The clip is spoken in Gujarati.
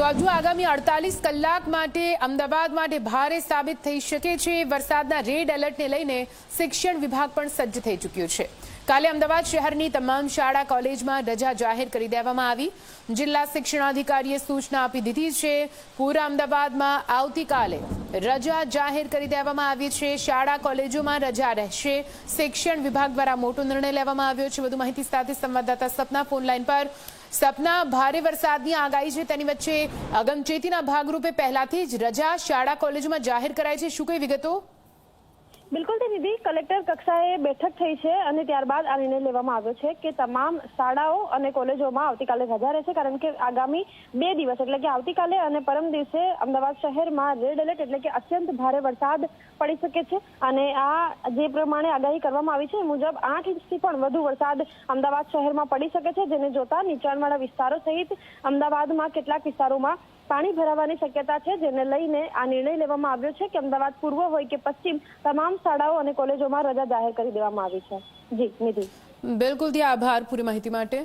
તો હજુ આગામી 48 કલાક માટે અમદાવાદ માટે ભારે સાબિત થઈ શકે છે। વરસાદના રેડ એલર્ટને લઈને શિક્ષણ વિભાગ પણ સજ્જ થઈ ચૂક્યું છે। કાલે અમદાવાદ શહેરની તમામ શાળા કોલેજમાં રજા જાહેર કરી દેવામાં આવી। જિલ્લા શિક્ષણાધિકારીએ સૂચના આપી દીધી છે। પૂરા અમદાવાદમાં આવતીકાલે રજા જાહેર કરી દેવામાં આવી છે। શાળા કોલેજોમાં રજા રહેશે। શિક્ષણ વિભાગ દ્વારા મોટો નિર્ણય લેવામાં આવ્યો છે। વધુ માહિતી સાથે સંવાદદાતા સપના ફોન લાઈન પર। સપના, ભારે વરસાદની આગાહી છે, તેની વચ્ચે અગમચેતીના ભાગરૂપે પહેલાથી જ રજા શાળા કોલેજોમાં જાહેર કરાઈ છે। શું કઈ વિગતો? બિલકુલ નિધિ, કલેક્ટર કક્ષાએ બેઠક થઈ છે અને ત્યારબાદ આ નિર્ણય લેવામાં આવ્યો છે કે તમામ શાળાઓ અને કોલેજોમાં આવતીકાલે રજા રહેશે, કારણ કે આગામી 2 દિવસ એટલે કે આવતીકાલે અને પરમ દિવસે અમદાવાદ શહેરમાં રેડ એલર્ટ એટલે કે અત્યંત ભારે વરસાદ પડી શકે છે। અને આ જે પ્રમાણે આગાહી કરવામાં આવી છે મુજબ 8 ઇંચથી પણ વધુ વરસાદ અમદાવાદ શહેરમાં પડી શકે છે, જેને જોતા નીચાણવાળા વિસ્તારો સહિત અમદાવાદમાં કેટલાક વિસ્તારોમાં પાણી ભરાવાની શક્યતા છે, જેને લઈને આ નિર્ણય લેવામાં આવ્યો છે કે અમદાવાદ પૂર્વ હોય કે પશ્ચિમ તમામ શાળાઓ અને કોલેજોમાં રજા જાહેર કરી દેવામાં આવી છે। જી નિધિ। બિલકુલ, આભાર પૂરી માહિતી માટે।